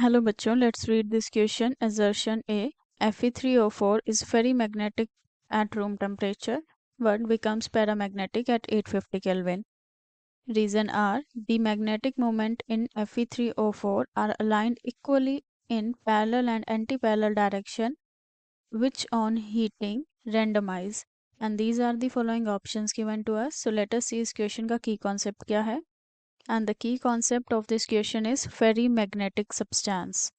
Hello बच्चों, let's read this question. Assertion A. Fe3O4 is ferrimagnetic at room temperature but becomes paramagnetic at 850 Kelvin. Reason are the magnetic moment in Fe3O4 are aligned equally in parallel and anti-parallel direction which on heating randomize, and these are the following options given to us. So let us see इस question का key concept क्या है. And the key concept of this question is ferrimagnetic substance.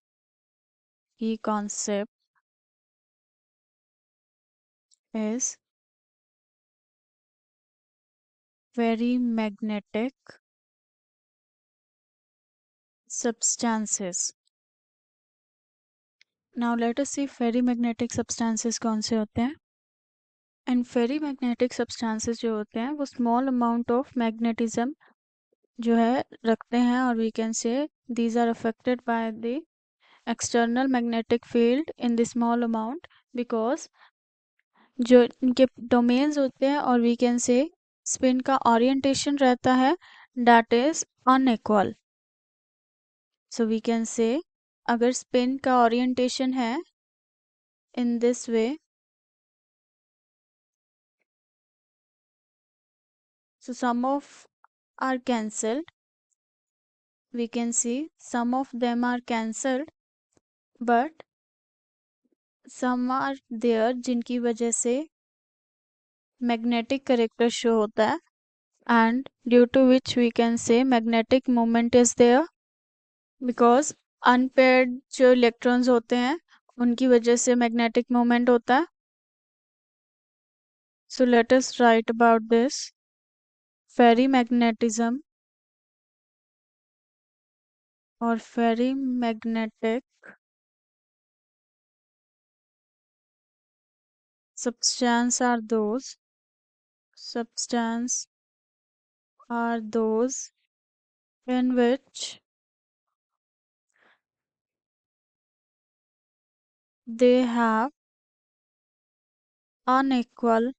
Key concept is ferrimagnetic substances. Now let us see ferrimagnetic substances कौन से होते हैं. And ferrimagnetic substances जो होते हैं वो small amount of magnetism जो है रखते हैं, और we can say these are affected by the external magnetic field in the small amount because जो इनके डोमेन्स होते हैं और वी कैन से स्पिन का ओरिएंटेशन रहता है that is unequal. So we can say अगर स्पिन का ओरिएंटेशन है in this way, so some of are cancelled, we can see some of them are cancelled but some are there जिनकी वजह से magnetic character show होता है, and due to which we can say magnetic moment is there because unpaired जो electrons होते हैं उनकी वजह से मैग्नेटिक मोमेंट होता है. So let us write about this. Ferrimagnetism और ferrimagnetic substance are those substance are those in which they have unequal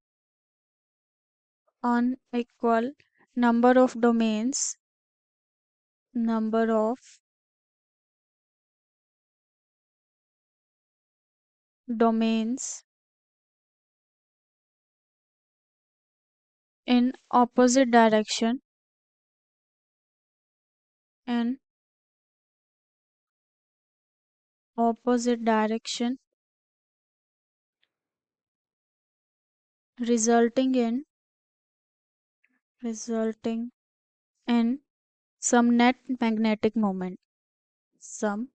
number of domains in opposite direction, in opposite direction, resulting in some net magnetic moment, some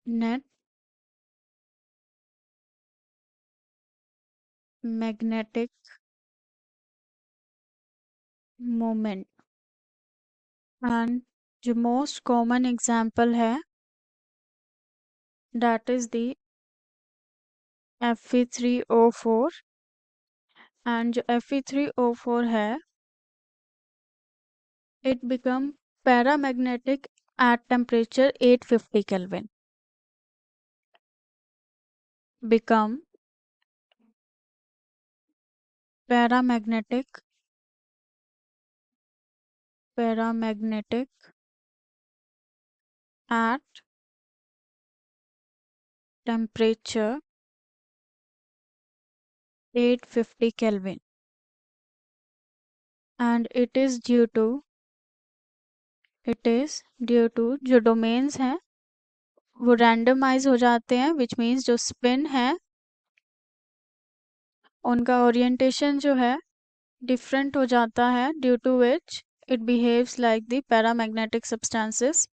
net magnetic moment. And जो most common example है that is the Fe3O4. And जो Fe3O4 है it become paramagnetic at temperature 850 Kelvin. Become paramagnetic at temperature 850 Kelvin, and it is due to जो domains हैं वो randomise हो जाते हैं, विच मीन्स जो स्पिन है उनका ओरिएंटेशन जो है डिफरेंट हो जाता है, due to which it behaves like the paramagnetic substances.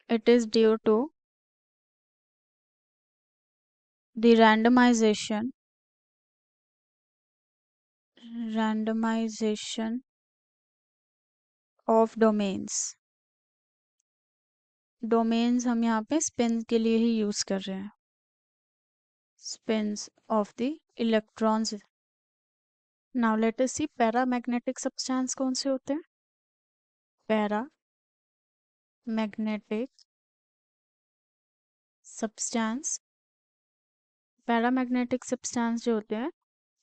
It is due to the randomization of domains. Domains हम यहाँ पे स्पिन के लिए ही यूज कर रहे हैं, spins of the electrons. Now let us see paramagnetic substance कौन से होते हैं. पैरामैग्नेटिक सब्सटेंस जो होते हैं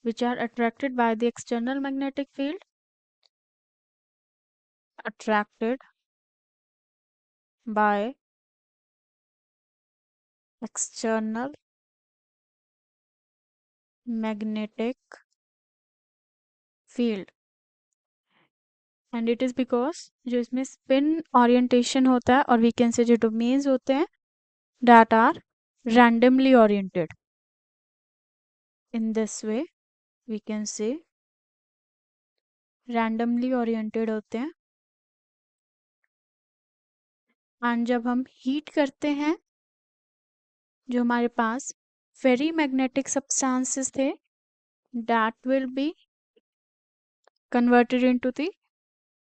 which are attracted by the external magnetic field, attracted by external magnetic field, and it is because जो इसमें स्पिन ओरिएंटेशन होता है और वी कैन से जो डोमेन्स होते हैं that are randomly oriented. In this way we can say randomly oriented होते हैं, एंड जब हम हीट करते हैं जो हमारे पास फेरी मैग्नेटिक सब्सटेंसेस थे that will be converted into the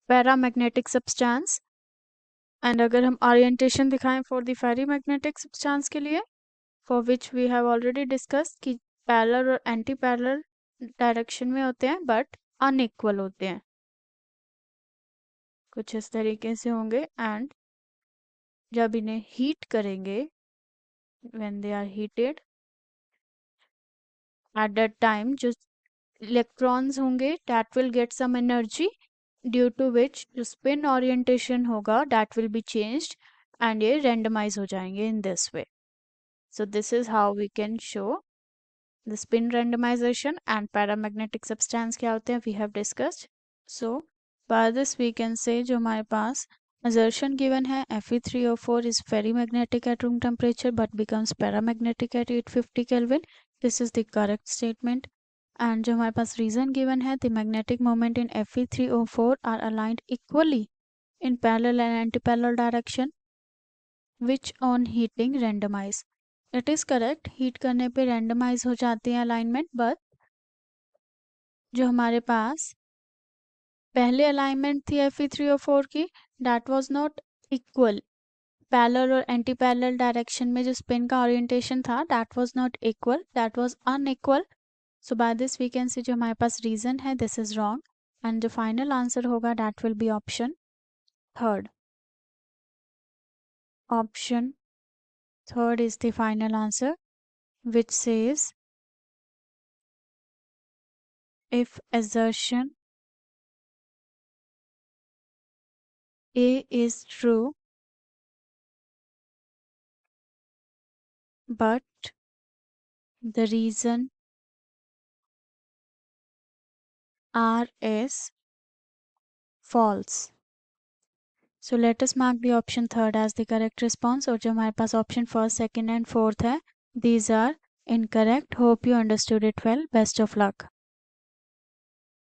paramagnetic substance. And अगर हम ओरिएंटेशन दिखाएं for the ferrimagnetic substance के लिए, for which we have already discuss कि पैरेलल और एंटी पैरेलल डायरेक्शन में होते हैं बट अनइक्वल होते हैं, कुछ इस तरीके से होंगे। एंड जब इन्हें हीट करेंगे, when they are heated at that time, जो इलेक्ट्रॉन्स होंगे that will get some energy due to which जो स्पिन ओरिएंटेशन होगा that will be changed and ये रेंडमाइज हो जाएंगे in this way. So this is how we can show the spin randomization and paramagnetic substance क्या होते हैं we have discussed. So by this we can say जो हमारे पास assertion given है Fe3O4 is very magnetic at room temperature but becomes paramagnetic at 850 Kelvin. This is the correct statement. And जो हमारे पास reason given है the magnetic moment in Fe3O4 are aligned equally in parallel and anti-parallel direction which on heating randomize. It is correct, heat करने पे randomise हो जाती है alignment, but जो हमारे पास पहले अलाइनमेंट थी Fe3O4 की that was not equal, parallel और एंटी पैरेलल डायरेक्शन में जो स्पिन का ओरिएंटेशन था that was not equal, that was unequal. So by this we can say जो हमारे पास रीजन है दिस इज रॉन्ग, एंड जो फाइनल आंसर होगा that will be option third. Option third is the final answer which says if assertion A is true but the reason R is false. So let us mark the option third as the correct response. और जो हमारे पास option first, second and fourth है these are incorrect. Hope you understood it well. Best of luck.